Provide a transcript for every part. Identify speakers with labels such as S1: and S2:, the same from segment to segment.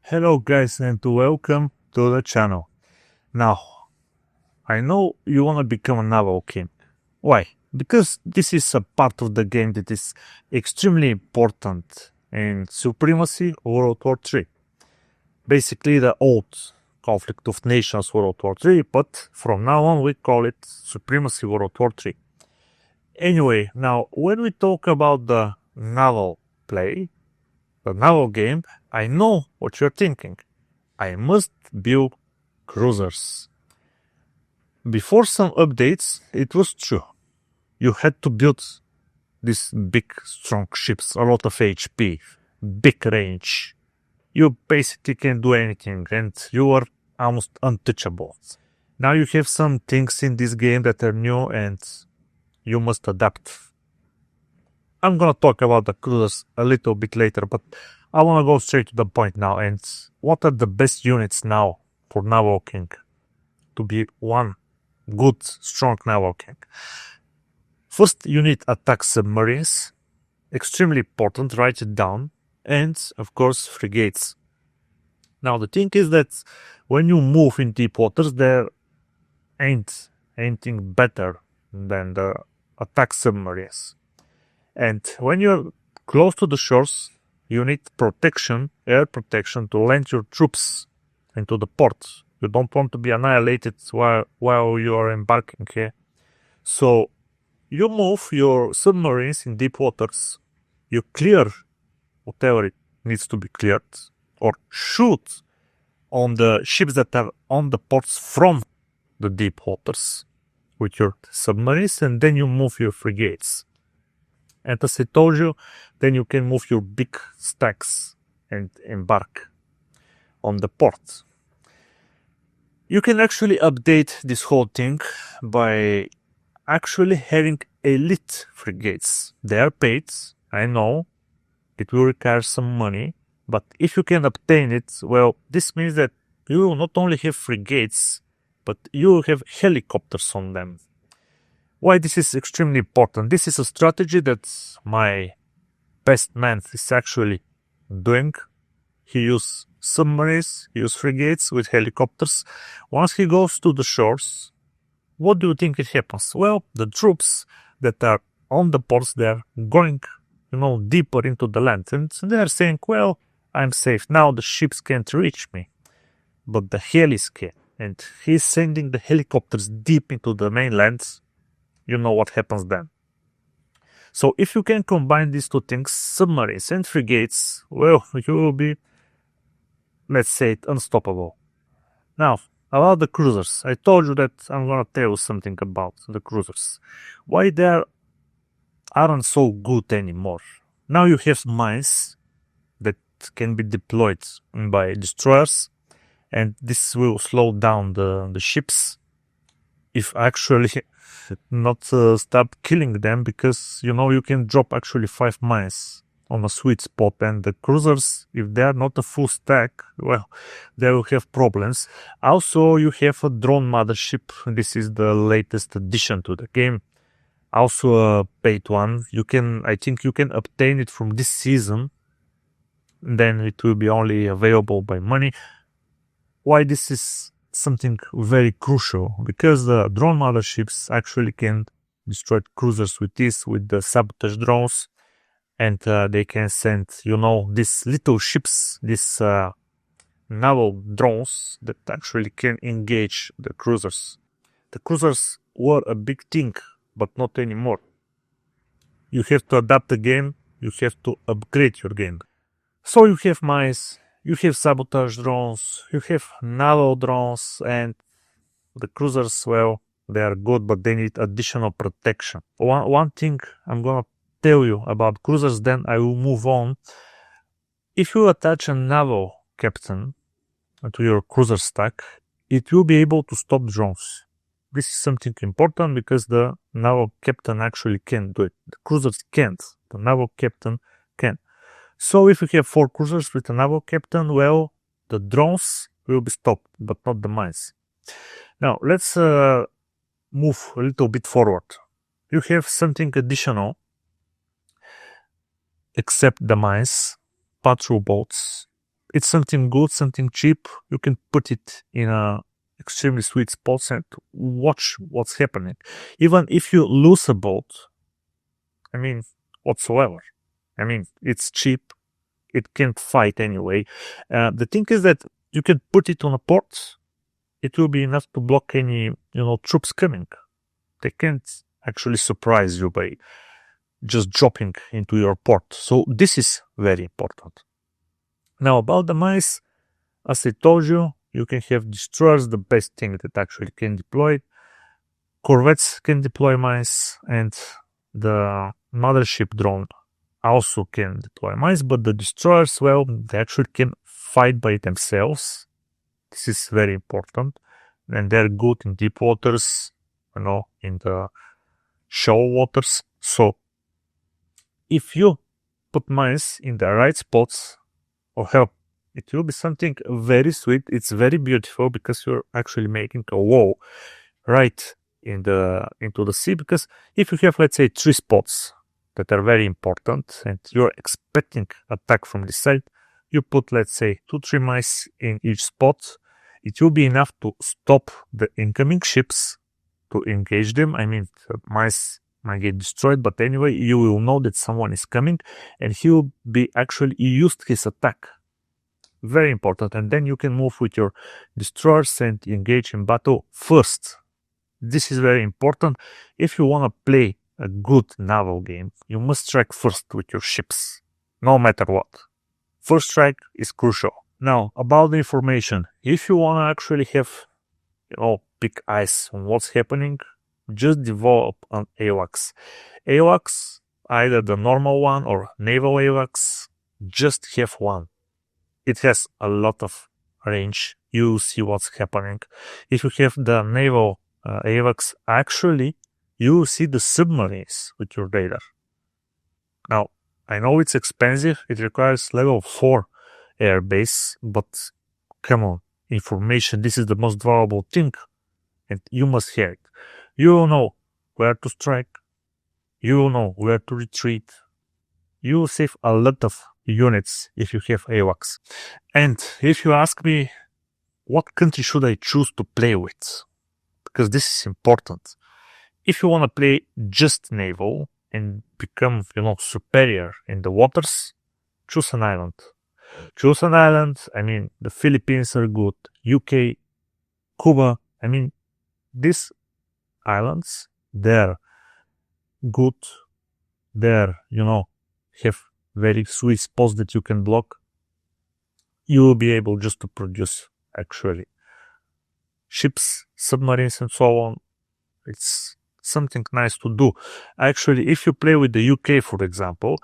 S1: Hello guys and welcome to the channel. Now, I know you want to become a naval king. Why? Because this is a part of the game that is extremely important in Supremacy World War 3. Basically the old Conflict of Nations World War 3, but from now on we call it Supremacy World War 3. Anyway, now when we talk about the naval play, the naval game, I know what you're thinking. I must build cruisers. Before some updates, it was true. You had to build these big, strong ships, a lot of HP, big range. You basically can do anything and you are almost untouchable. Now you have some things in this game that are new and you must adapt. I'm gonna talk about the cruisers a little bit later, but I wanna go straight to the point now. And what are the best units now for Naval King to be one good, strong Naval King? First, you need attack submarines, extremely important, write it down, and of course, frigates. Now, the thing is that when you move in deep waters, there ain't anything better than the attack submarines. And when you're close to the shores, you need protection, air protection, to land your troops into the port. You don't want to be annihilated while you are embarking here. So you move your submarines in deep waters. You clear whatever it needs to be cleared, or shoot on the ships that are on the ports from the deep waters with your submarines, and then you move your frigates. And as I told you, then you can move your big stacks and embark on the port. You can actually update this whole thing by actually having elite frigates. They are paid, I know, it will require some money, but if you can obtain it, well, this means that you will not only have frigates, but you will have helicopters on them. Why this is extremely important? This is a strategy that my best man is actually doing. He uses submarines, he uses frigates with helicopters. Once he goes to the shores, what do you think it happens? Well, the troops that are on the ports, they're going, deeper into the land. And they're saying, well, I'm safe. Now the ships can't reach me. But the helis can. And he's sending the helicopters deep into the mainland. You know what happens then. So if you can combine these two things, submarines and frigates, well, you will be, let's say, unstoppable. Now, about the cruisers. I told you that I'm gonna tell you something about the cruisers. Why they aren't so good anymore. Now you have mines that can be deployed by destroyers, and this will slow down the ships. If actually not stop killing them, because you can drop actually 5 mines on a sweet spot, and the cruisers, if they are not a full stack, well, they will have problems. Also, you have a drone mothership. This is the latest addition to the game, also a paid one. I think you can obtain it from this season, then it will be only available by money. Why this is something very crucial? Because the drone motherships actually can destroy cruisers with the sabotage drones, and they can send these little ships, these naval drones that actually can engage the cruisers. The cruisers were a big thing, but not anymore. You have to adapt the game, you have to upgrade your game. So you have mines, you have sabotage drones, you have naval drones, and the cruisers, well, they are good, but they need additional protection. One thing I'm gonna tell you about cruisers, then I will move on. If you attach a naval captain to your cruiser stack, it will be able to stop drones. This is something important because the naval captain actually can do it. The cruisers can't. The naval captain can. So if you have 4 cruisers with a naval captain, well, the drones will be stopped, but not the mines. Now, let's move a little bit forward. You have something additional, except the mines, patrol boats, it's something good, something cheap, you can put it in a extremely sweet spots and watch what's happening. Even if you lose a boat, I mean, whatsoever. I mean, it's cheap. It can't fight anyway. The thing is that you can put it on a port. It will be enough to block any, troops coming. They can't actually surprise you by just dropping into your port. So this is very important. Now about the mines, as I told you, you can have destroyers, the best thing that actually can deploy. Corvettes can deploy mines, and the mothership drone also can deploy mines, but the destroyers, well, they actually can fight by themselves. This is very important. And they're good in deep waters, in the shallow waters. So if you put mines in the right spots or help, it will be something very sweet. It's very beautiful because you're actually making a wall right into the sea. Because if you have, let's say, 3 spots that are very important and you're expecting attack from this side, you put, let's say, 2-3 mines in each spot. It will be enough to stop the incoming ships, to engage them. I mean, the mines might get destroyed, but anyway, you will know that someone is coming and he will be actually used his attack. Very important. And then you can move with your destroyers and engage in battle first. This is very important. If you want to play a good naval game, you must strike first with your ships, no matter what. First strike is crucial. Now, about the information. If you want to actually have, big eyes on what's happening, just develop an AWACS. AWACS, either the normal one or Naval AWACS, just have one. It has a lot of range. You see what's happening. If you have the Naval AWACS, actually, you see the submarines with your radar. Now, I know it's expensive. It requires level 4 airbase, but come on, information, this is the most valuable thing, and you must hear it. You will know where to strike. You will know where to retreat. You will save a lot of units if you have AWACS. And if you ask me, what country should I choose to play with? Because this is important. If you want to play just naval and become, superior in the waters, choose an island. Choose an island. I mean, the Philippines are good. UK, Cuba. I mean, these islands, they're good. They're, have very sweet spots that you can block. You will be able just to produce, actually, ships, submarines, and so on. It's something nice to do. Actually, if you play with the UK, for example,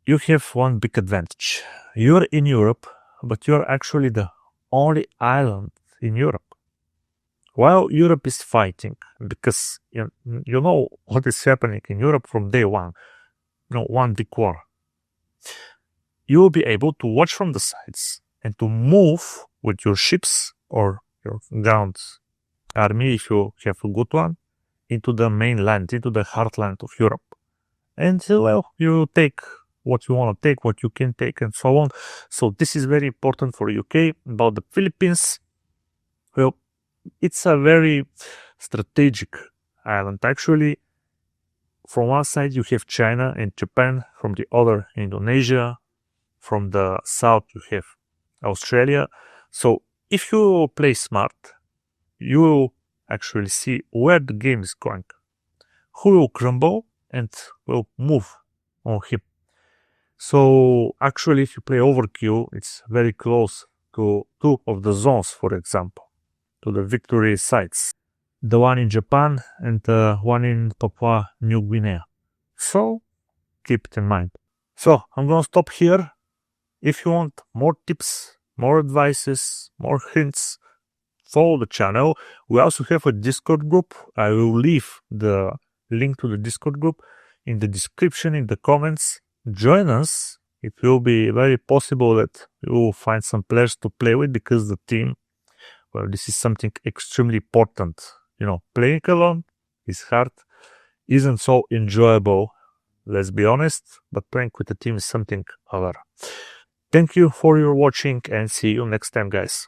S1: you have one big advantage. You're in Europe, but you're actually the only island in Europe. While Europe is fighting, because you know what is happening in Europe from day one, one big war, you will be able to watch from the sides and to move with your ships or your ground army, if you have a good one, into the mainland, into the heartland of Europe. And, you take what you want to take, what you can take, and so on. So this is very important for UK. About the Philippines, well, it's a very strategic island. Actually, from one side you have China and Japan, from the other Indonesia, from the south you have Australia. So if you play smart, you will actually see where the game is going, who will crumble and will move on him. So actually, if you play overkill, it's very close to 2 of the zones, for example, to the victory sites. The one in Japan and the one in Papua New Guinea. So keep it in mind. So I'm gonna stop here. If you want more tips, more advices, more hints, follow the channel. We also have a Discord group. I will leave the link to the Discord group in the description, in the comments. Join us. It will be very possible that you will find some players to play with, because the team, well, this is something extremely important. Playing alone is hard, isn't so enjoyable, let's be honest, but playing with a team is something other. Thank you for your watching and see you next time, guys.